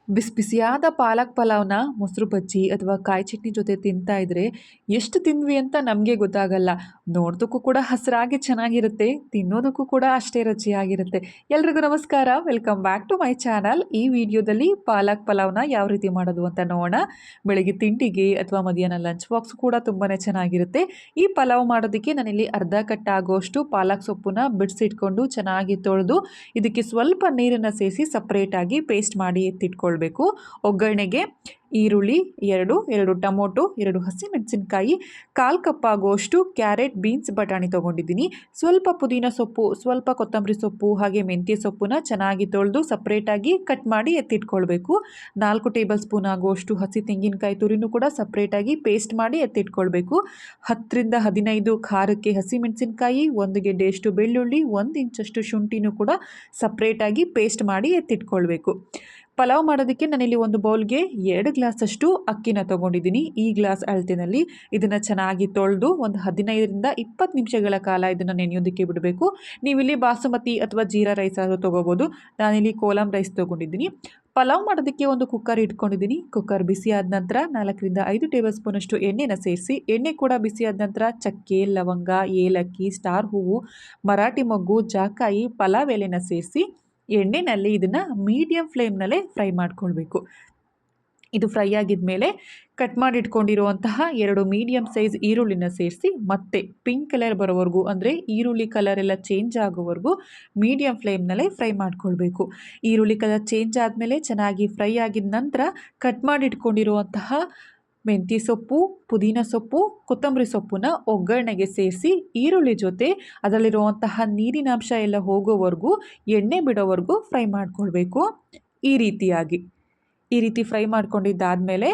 ಬಿಸಿ ಬಿಸಿಯಾದ ಪಾಲಕ್ ಪಲಾವ್ನ ಮೊಸರು ಬಜ್ಜಿ ಅಥವಾ ಕಾಯಿ ಚಟ್ನಿ ಜೊತೆ ತಿಂತಾ ಇದ್ರೆ ಎಷ್ಟು ತಿಂದ್ವಿ ಅಂತ ನಮಗೆ ಗೊತ್ತಾಗಲ್ಲ. ನೋಡೋದಕ್ಕೂ ಕೂಡ ಹಸಿರಾಗಿ ಚೆನ್ನಾಗಿರುತ್ತೆ, ತಿನ್ನೋದಕ್ಕೂ ಕೂಡ ಅಷ್ಟೇ ರುಚಿಯಾಗಿರುತ್ತೆ. ಎಲ್ರಿಗೂ ನಮಸ್ಕಾರ, welcome back to my channel. ಈ ವಿಡಿಯೋದಲ್ಲಿ ಪಾಲಕ್ ಪಲಾವ್ನ ಯಾವ ರೀತಿ ಮಾಡೋದು ಅಂತ ನೋಡೋಣ. ಬೆಳಿಗ್ಗೆ ತಿಂಡಿಗೆ ಅಥವಾ ಮಧ್ಯಾಹ್ನ ಲಂಚ್ ಬಾಕ್ಸ್ ಕೂಡ ತುಂಬಾ ಚೆನ್ನಾಗಿರುತ್ತೆ. ಈ ಪಲಾವ್ ಮಾಡೋದಕ್ಕೆ ನಾನಿಲ್ಲಿ ಅರ್ಧ ಕಟ್ ಆಗೋಷ್ಟು ಪಾಲಕ್ ಸೊಪ್ಪನ್ನ ಬಿಡಿಸಿಟ್ಕೊಂಡು ಚೆನ್ನಾಗಿ ತೊಳೆದು ಇದಕ್ಕೆ ಸ್ವಲ್ಪ ನೀರನ್ನು ಸೇರಿಸಿ ಸಪ್ರೇಟಾಗಿ ಪೇಸ್ಟ್ ಮಾಡಿ ಎತ್ತಿಟ್ಕೊಳ್ಬೇಕು. ಒಗ್ಗರಣೆಗೆ ಈರುಳ್ಳಿ ಎರಡು ಟೊಮೊಟೊ, 2 ಹಸಿಮೆಣಸಿನಕಾಯಿ, 1/4 ಕಪ್ ಆಗುವಷ್ಟು ಕ್ಯಾರೆಟ್, ಬೀನ್ಸ್, ಬಟಾಣಿ ತೊಗೊಂಡಿದ್ದೀನಿ. ಸ್ವಲ್ಪ ಪುದೀನ ಸೊಪ್ಪು, ಸ್ವಲ್ಪ ಕೊತ್ತಂಬರಿ ಸೊಪ್ಪು ಹಾಗೆ ಮೆಂತ್ಯ ಸೊಪ್ಪನ್ನ ಚೆನ್ನಾಗಿ ತೊಳೆದು ಸಪ್ರೇಟಾಗಿ ಕಟ್ ಮಾಡಿ ಎತ್ತಿಟ್ಕೊಳ್ಬೇಕು. 4 ಟೇಬಲ್ ಸ್ಪೂನ್ ಆಗುವಷ್ಟು ಹಸಿ ತೆಂಗಿನಕಾಯಿ ತುರಿನೂ ಕೂಡ ಸಪ್ರೇಟಾಗಿ ಪೇಸ್ಟ್ ಮಾಡಿ ಎತ್ತಿಟ್ಕೊಳ್ಬೇಕು. 10 ರಿಂದ 15 ಖಾರಕ್ಕೆ ಹಸಿಮೆಣಸಿನಕಾಯಿ, 1 ಗೆಡ್ಡೆಯಷ್ಟು ಬೆಳ್ಳುಳ್ಳಿ, 1 ಇಂಚಷ್ಟು ಶುಂಠಿನೂ ಕೂಡ ಸಪ್ರೇಟಾಗಿ ಪೇಸ್ಟ್ ಮಾಡಿ ಎತ್ತಿಟ್ಕೊಳ್ಬೇಕು. ಪಲಾವ್ ಮಾಡೋದಕ್ಕೆ ನಾನಿಲ್ಲಿ ಒಂದು ಬೌಲ್ಗೆ 2 ಗ್ಲಾಸಷ್ಟು ಅಕ್ಕಿನ ತೊಗೊಂಡಿದ್ದೀನಿ. ಈ ಗ್ಲಾಸ್ ಅಳತೆನಲ್ಲಿ ಇದನ್ನು ಚೆನ್ನಾಗಿ ತೊಳೆದು ಒಂದು 15 ರಿಂದ 20 ನಿಮಿಷಗಳ ಕಾಲ ಇದನ್ನು ನೆನೆಯೋದಕ್ಕೆ ಬಿಡಬೇಕು. ನೀವಿಲ್ಲಿ ಬಾಸುಮತಿ ಅಥವಾ ಜೀರಾ ರೈಸ್ ಆದರೂ ತೊಗೋಬೋದು. ನಾನಿಲ್ಲಿ ಕೋಲಂ ರೈಸ್ ತೊಗೊಂಡಿದ್ದೀನಿ. ಪಲಾವ್ ಮಾಡೋದಕ್ಕೆ ಒಂದು ಕುಕ್ಕರ್ ಇಟ್ಕೊಂಡಿದ್ದೀನಿ. ಕುಕ್ಕರ್ ಬಿಸಿ ಆದ ನಂತರ 4 ರಿಂದ 5 ಟೇಬಲ್ ಸ್ಪೂನಷ್ಟು ಎಣ್ಣೆನ ಸೇರಿಸಿ, ಎಣ್ಣೆ ಕೂಡ ಬಿಸಿ ಆದ ನಂತರ ಚಕ್ಕೆ, ಲವಂಗ, ಏಲಕ್ಕಿ, ಸ್ಟಾರ್ ಹೂವು, ಮರಾಠಿ ಮೊಗ್ಗು, ಜಾಕಾಯಿ, ಪಲಾವ್ ಎಲೆನ ಸೇರಿಸಿ ಎಣ್ಣೆಯಲ್ಲಿ ಇದನ್ನು ಮೀಡಿಯಂ ಫ್ಲೇಮ್ನಲ್ಲೇ ಫ್ರೈ ಮಾಡ್ಕೊಳ್ಬೇಕು. ಇದು ಫ್ರೈ ಆಗಿದ ಮೇಲೆ ಕಟ್ ಮಾಡಿ ಇಟ್ಕೊಂಡಿರುವಂತಹ 2 ಮೀಡಿಯಂ ಸೈಜ್ ಈರುಳ್ಳಿನ ಸೇರಿಸಿ ಮತ್ತೆ ಪಿಂಕ್ ಕಲರ್ ಬರೋವರೆಗೂ, ಅಂದರೆ ಈರುಳ್ಳಿ ಕಲರ್ ಎಲ್ಲ ಚೇಂಜ್ ಆಗೋವರೆಗೂ ಮೀಡಿಯಂ ಫ್ಲೇಮ್ನಲ್ಲೇ ಫ್ರೈ ಮಾಡ್ಕೊಳ್ಬೇಕು. ಈರುಳ್ಳಿ ಕಲರ್ ಚೇಂಜ್ ಆದಮೇಲೆ ಚೆನ್ನಾಗಿ ಫ್ರೈ ಆಗಿದ ನಂತರ ಕಟ್ ಮಾಡಿ ಇಟ್ಕೊಂಡಿರುವಂತಹ ಮೆಂತ್ಯ ಸೊಪ್ಪು, ಪುದೀನ ಸೊಪ್ಪು, ಕೊತ್ತಂಬರಿ ಸೊಪ್ಪನ್ನ ಒಗ್ಗರಣೆಗೆ ಸೇರಿಸಿ ಈರುಳ್ಳಿ ಜೊತೆ ಅದರಲ್ಲಿರುವಂತಹ ನೀರಿನಾಂಶ ಎಲ್ಲ ಹೋಗೋವರೆಗೂ, ಎಣ್ಣೆ ಬಿಡೋವರೆಗೂ ಫ್ರೈ ಮಾಡ್ಕೊಳ್ಬೇಕು. ಈ ರೀತಿ ಫ್ರೈ ಮಾಡ್ಕೊಂಡಿದ್ದಾದಮೇಲೆ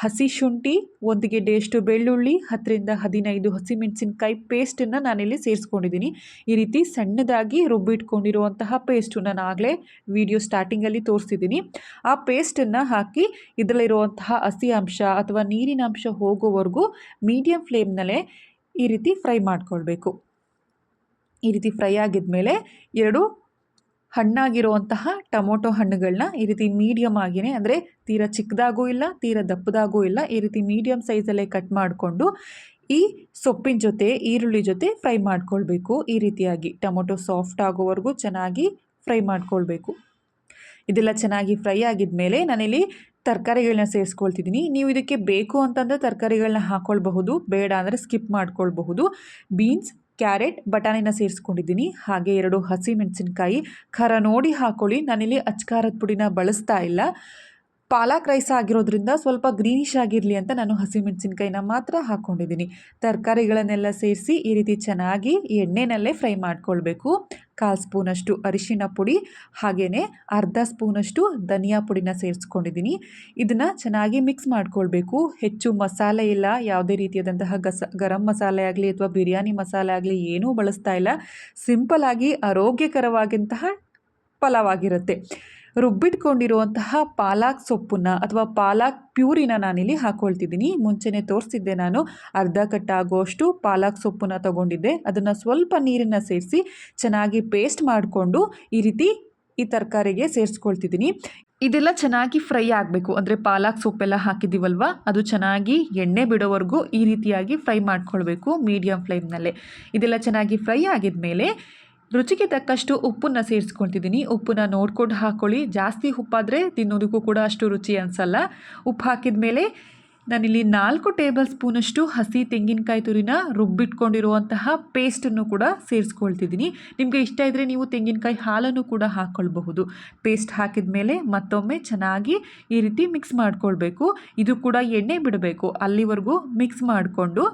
ಹಸಿ ಶುಂಠಿ, 1 ಗೆಡ್ಡೆಯಷ್ಟು ಬೆಳ್ಳುಳ್ಳಿ, 10 ರಿಂದ 15 ಹಸಿಮೆಣಸಿನಕಾಯಿ ಪೇಸ್ಟನ್ನು ನಾನಿಲ್ಲಿ ಸೇರಿಸ್ಕೊಂಡಿದ್ದೀನಿ. ಈ ರೀತಿ ಸಣ್ಣದಾಗಿ ರುಬ್ಬಿಟ್ಕೊಂಡಿರುವಂತಹ ಪೇಸ್ಟು ನಾನು ಆಗಲೇ ವಿಡಿಯೋ ಸ್ಟಾರ್ಟಿಂಗಲ್ಲಿ ತೋರಿಸಿದ್ದೀನಿ. ಆ ಪೇಸ್ಟನ್ನು ಹಾಕಿ ಇದರಲ್ಲಿರುವಂತಹ ಹಸಿ ಅಂಶ ಅಥವಾ ನೀರಿನಾಂಶ ಹೋಗೋವರೆಗೂ ಮೀಡಿಯಂ ಫ್ಲೇಮ್ನಲ್ಲೇ ಈ ರೀತಿ ಫ್ರೈ ಮಾಡ್ಕೊಳ್ಬೇಕು. ಈ ರೀತಿ ಫ್ರೈ ಆಗಿದ ಮೇಲೆ 2 ಹಣ್ಣಾಗಿರುವಂತಹ ಟೊಮೊಟೊ ಹಣ್ಣುಗಳನ್ನ ಈ ರೀತಿ ಮೀಡಿಯಮ್ ಆಗಿಯೇ, ಅಂದರೆ ತೀರಾ ಚಿಕ್ಕದಾಗೂ ಇಲ್ಲ ತೀರಾ ದಪ್ಪದಾಗೂ ಇಲ್ಲ, ಈ ರೀತಿ ಮೀಡಿಯಮ್ ಸೈಜಲ್ಲೇ ಕಟ್ ಮಾಡಿಕೊಂಡು ಈ ಸೊಪ್ಪಿನ ಜೊತೆ ಈರುಳ್ಳಿ ಜೊತೆ ಫ್ರೈ ಮಾಡ್ಕೊಳ್ಬೇಕು. ಈ ರೀತಿಯಾಗಿ ಟೊಮೊಟೊ ಸಾಫ್ಟ್ ಆಗೋವರೆಗೂ ಚೆನ್ನಾಗಿ ಫ್ರೈ ಮಾಡ್ಕೊಳ್ಬೇಕು. ಇದೆಲ್ಲ ಚೆನ್ನಾಗಿ ಫ್ರೈ ಆಗಿದ ಮೇಲೆ ನಾನಿಲ್ಲಿ ತರಕಾರಿಗಳನ್ನ ಸೇರಿಸ್ಕೊಳ್ತಿದ್ದೀನಿ. ನೀವು ಇದಕ್ಕೆ ಬೇಕು ಅಂತಂದರೆ ತರಕಾರಿಗಳನ್ನ ಹಾಕ್ಕೊಳ್ಬಹುದು, ಬೇಡ ಅಂದರೆ ಸ್ಕಿಪ್ ಮಾಡ್ಕೊಳ್ಬಹುದು. ಬೀನ್ಸ್, ಕ್ಯಾರೆಟ್, ಬಟಾಣಿನ ಸೇರಿಸ್ಕೊಂಡಿದ್ದೀನಿ. ಹಾಗೆ 2 ಹಸಿಮೆಣಸಿನಕಾಯಿ, ಖಾರ ನೋಡಿ ಹಾಕ್ಕೊಳ್ಳಿ. ನಾನಿಲ್ಲಿ ಅಚ್ಕಾರದ ಪುಡಿನ ಬಳಸ್ತಾ ಇಲ್ಲ. ಪಾಲಕ್ ರೈಸ್ ಆಗಿರೋದ್ರಿಂದ ಸ್ವಲ್ಪ ಗ್ರೀನಿಶ್ ಆಗಿರಲಿ ಅಂತ ನಾನು ಹಸಿಮೆಣಸಿನಕಾಯಿನ ಮಾತ್ರ ಹಾಕ್ಕೊಂಡಿದ್ದೀನಿ. ತರಕಾರಿಗಳನ್ನೆಲ್ಲ ಸೇರಿಸಿ ಈ ರೀತಿ ಚೆನ್ನಾಗಿ ಎಣ್ಣೆನಲ್ಲೇ ಫ್ರೈ ಮಾಡ್ಕೊಳ್ಬೇಕು. 1/4 ಸ್ಪೂನಷ್ಟು ಅರಿಶಿಣ ಪುಡಿ, ಹಾಗೆಯೇ ಅರ್ಧ ಸ್ಪೂನಷ್ಟು ಧನಿಯಾ ಪುಡಿನ ಸೇರಿಸ್ಕೊಂಡಿದ್ದೀನಿ. ಇದನ್ನು ಚೆನ್ನಾಗಿ ಮಿಕ್ಸ್ ಮಾಡ್ಕೊಳ್ಬೇಕು. ಹೆಚ್ಚು ಮಸಾಲೆ ಇಲ್ಲ, ಯಾವುದೇ ರೀತಿಯಾದಂತಹ ಗರಂ ಮಸಾಲೆ ಆಗಲಿ ಅಥವಾ ಬಿರಿಯಾನಿ ಮಸಾಲೆ ಆಗಲಿ ಏನೂ ಬಳಸ್ತಾ ಇಲ್ಲ. ಸಿಂಪಲ್ ಆಗಿ ಆರೋಗ್ಯಕರವಾದಂತಹ ಪಲಾವ್ ಆಗಿರುತ್ತೆ. ರುಬ್ಬಿಟ್ಕೊಂಡಿರುವಂತಹ ಪಾಲಕ್ ಸೊಪ್ಪನ್ನ ಅಥವಾ ಪಾಲಕ್ ಪ್ಯೂರಿನ ನಾನಿಲ್ಲಿ ಹಾಕ್ಕೊಳ್ತಿದ್ದೀನಿ. ಮುಂಚೆನೇ ತೋರಿಸಿದ್ದೆ, ನಾನು ಅರ್ಧ ಕಟ್ ಆಗುವಷ್ಟು ಪಾಲಕ್ ಸೊಪ್ಪನ್ನ ತೊಗೊಂಡಿದ್ದೆ. ಅದನ್ನು ಸ್ವಲ್ಪ ನೀರನ್ನು ಸೇರಿಸಿ ಚೆನ್ನಾಗಿ ಪೇಸ್ಟ್ ಮಾಡಿಕೊಂಡು ಈ ರೀತಿ ಈ ತರಕಾರಿಗೆ ಸೇರಿಸ್ಕೊಳ್ತಿದ್ದೀನಿ. ಇದೆಲ್ಲ ಚೆನ್ನಾಗಿ ಫ್ರೈ ಆಗಬೇಕು, ಅಂದರೆ ಪಾಲಕ್ ಸೊಪ್ಪೆಲ್ಲ ಹಾಕಿದ್ದೀವಲ್ವ ಅದು ಚೆನ್ನಾಗಿ ಎಣ್ಣೆ ಬಿಡೋವರೆಗೂ ಈ ರೀತಿಯಾಗಿ ಫ್ರೈ ಮಾಡ್ಕೊಳ್ಬೇಕು ಮೀಡಿಯಂ ಫ್ಲೇಮ್ನಲ್ಲೇ. ಇದೆಲ್ಲ ಚೆನ್ನಾಗಿ ಫ್ರೈ ಆಗಿದ ಮೇಲೆ ರುಚಿಗೆ ತಕ್ಕಷ್ಟು ಉಪ್ಪನ್ನು ಸೇರಿಸ್ಕೊಳ್ತಿದ್ದೀನಿ. ಉಪ್ಪನ್ನ ನೋಡ್ಕೊಂಡು ಹಾಕ್ಕೊಳ್ಳಿ. ಜಾಸ್ತಿ ಉಪ್ಪಾದರೆ ತಿನ್ನೋದಕ್ಕೂ ಕೂಡ ಅಷ್ಟು ರುಚಿ ಅನಿಸಲ್ಲ. ಉಪ್ಪು ಹಾಕಿದ ಮೇಲೆ ನಾನಿಲ್ಲಿ 4 ಟೇಬಲ್ ಸ್ಪೂನಷ್ಟು ಹಸಿ ತೆಂಗಿನಕಾಯಿ ತುರಿನ ರುಬ್ಬಿಟ್ಕೊಂಡಿರುವಂತಹ ಪೇಸ್ಟನ್ನು ಕೂಡ ಸೇರಿಸ್ಕೊಳ್ತಿದ್ದೀನಿ. ನಿಮಗೆ ಇಷ್ಟ ಇದ್ದರೆ ನೀವು ತೆಂಗಿನಕಾಯಿ ಹಾಲನ್ನು ಕೂಡ ಹಾಕ್ಕೊಳ್ಬಹುದು. ಪೇಸ್ಟ್ ಹಾಕಿದ ಮೇಲೆ ಮತ್ತೊಮ್ಮೆ ಚೆನ್ನಾಗಿ ಈ ರೀತಿ ಮಿಕ್ಸ್ ಮಾಡ್ಕೊಳ್ಬೇಕು. ಇದು ಕೂಡ ಎಣ್ಣೆ ಬಿಡಬೇಕು. ಅಲ್ಲಿವರೆಗೂ ಮಿಕ್ಸ್ ಮಾಡಿಕೊಂಡು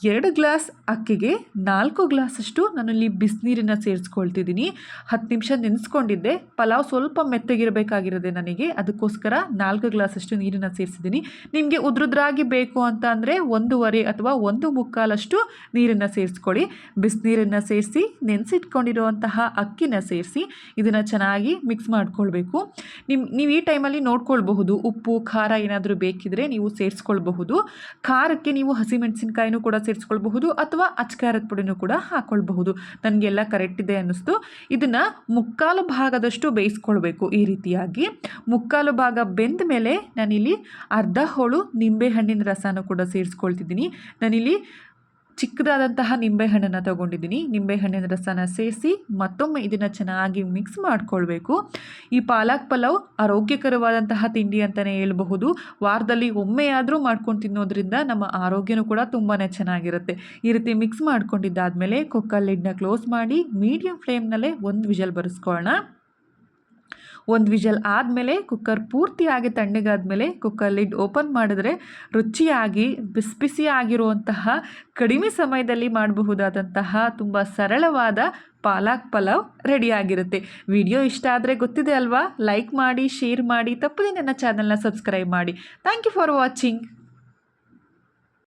2 ಗ್ಲಾಸ್ ಅಕ್ಕಿಗೆ 4 ಗ್ಲಾಸಷ್ಟು ನಾನಲ್ಲಿ ಬಿಸಿನೀರನ್ನು ಸೇರಿಸ್ಕೊಳ್ತಿದ್ದೀನಿ. 10 ನಿಮಿಷ ನೆನೆಸ್ಕೊಂಡಿದ್ದೆ. ಪಲಾವ್ ಸ್ವಲ್ಪ ಮೆತ್ತಗಿರಬೇಕಾಗಿರೋದೆ ನನಗೆ, ಅದಕ್ಕೋಸ್ಕರ 4 ಗ್ಲಾಸಷ್ಟು ನೀರನ್ನು ಸೇರಿಸಿದ್ದೀನಿ. ನಿಮಗೆ ಉದ್ರುದ್ರಾಗಿ ಬೇಕು ಅಂತ ಅಂದರೆ 1.5 ಅಥವಾ 1.25 ನೀರನ್ನು ಸೇರಿಸ್ಕೊಳ್ಳಿ. ಬಿಸಿನೀರನ್ನು ಸೇರಿಸಿ ನೆನೆಸಿಟ್ಕೊಂಡಿರುವಂತಹ ಅಕ್ಕಿನ ಸೇರಿಸಿ ಇದನ್ನು ಚೆನ್ನಾಗಿ ಮಿಕ್ಸ್ ಮಾಡ್ಕೊಳ್ಬೇಕು. ನೀವು ಈ ಟೈಮಲ್ಲಿ ನೋಡ್ಕೊಳ್ಬಹುದು, ಉಪ್ಪು ಖಾರ ಏನಾದರೂ ಬೇಕಿದ್ರೆ ನೀವು ಸೇರಿಸ್ಕೊಳ್ಬಹುದು. ಖಾರಕ್ಕೆ ನೀವು ಹಸಿಮೆಣಸಿನಕಾಯಿನೂ ಕೂಡ ಸೇರಿಸ್ಕೊಳ್ಬಹುದು ಅಥವಾ ಅಚ್ಕಾರದ ಪುಡಿನೂ ಕೂಡ ಹಾಕ್ಕೊಳ್ಬಹುದು. ನನಗೆಲ್ಲ ಕರೆಕ್ಟ್ ಇದೆ ಅನ್ನಿಸ್ತು. ಇದನ್ನು ಮುಕ್ಕಾಲು ಭಾಗದಷ್ಟು ಬೇಯಿಸ್ಕೊಳ್ಬೇಕು. ಈ ರೀತಿಯಾಗಿ ಮುಕ್ಕಾಲು ಭಾಗ ಬೆಂದ ಮೇಲೆ ನಾನಿಲ್ಲಿ ಅರ್ಧ ಹೋಳು ನಿಂಬೆಹಣ್ಣಿನ ರಸನೂ ಕೂಡ ಸೇರಿಸ್ಕೊಳ್ತಿದ್ದೀನಿ. ನಾನಿಲ್ಲಿ ಚಿಕ್ಕದಾದಂತಹ ನಿಂಬೆಹಣ್ಣನ್ನು ತಗೊಂಡಿದ್ದೀನಿ. ನಿಂಬೆಹಣ್ಣಿನ ರಸನ ಸೇರಿಸಿ ಮತ್ತೊಮ್ಮೆ ಇದನ್ನು ಚೆನ್ನಾಗಿ ಮಿಕ್ಸ್ ಮಾಡಿಕೊಳ್ಬೇಕು. ಈ ಪಾಲಕ್ ಪಲಾವ್ ಆರೋಗ್ಯಕರವಾದಂತಹ ತಿಂಡಿ ಅಂತಲೇ ಹೇಳ್ಬಹುದು. ವಾರದಲ್ಲಿ ಒಮ್ಮೆಯಾದರೂ ಮಾಡ್ಕೊಂಡು ತಿನ್ನೋದ್ರಿಂದ ನಮ್ಮ ಆರೋಗ್ಯನೂ ಕೂಡ ತುಂಬಾ ಚೆನ್ನಾಗಿರುತ್ತೆ. ಈ ರೀತಿ ಮಿಕ್ಸ್ ಮಾಡ್ಕೊಂಡಿದ್ದಾದಮೇಲೆ ಕುಕ್ಕರ್ ಲಿಡ್ನ ಕ್ಲೋಸ್ ಮಾಡಿ ಮೀಡಿಯಂ ಫ್ಲೇಮ್ನಲ್ಲೇ ಒಂದು ವಿಷಲ್ ಬರೆಸ್ಕೊಳ್ಳೋಣ. ಒಂದು ವಿಷಲ್ ಆದಮೇಲೆ ಕುಕ್ಕರ್ ಪೂರ್ತಿಯಾಗಿ ತಣ್ಣಗಾದ್ಮೇಲೆ ಕುಕ್ಕರ್ ಲಿಡ್ ಓಪನ್ ಮಾಡಿದ್ರೆ ರುಚಿಯಾಗಿ ಬಿಸಿ ಬಿಸಿ ಆಗಿರುವಂತಹ ಕಡಿಮೆ ಸಮಯದಲ್ಲಿ ಮಾಡಬಹುದಾದಂತಹ ತುಂಬ ಸರಳವಾದ ಪಾಲಕ್ ಪಲಾವ್ ರೆಡಿಯಾಗಿರುತ್ತೆ. ವಿಡಿಯೋ ಇಷ್ಟ ಆದರೆ ಗೊತ್ತಿದೆ ಅಲ್ವಾ, ಲೈಕ್ ಮಾಡಿ, ಶೇರ್ ಮಾಡಿ, ತಪ್ಪದೇ ನನ್ನ ಚಾನಲ್ನ ಸಬ್ಸ್ಕ್ರೈಬ್ ಮಾಡಿ. Thank you for watching.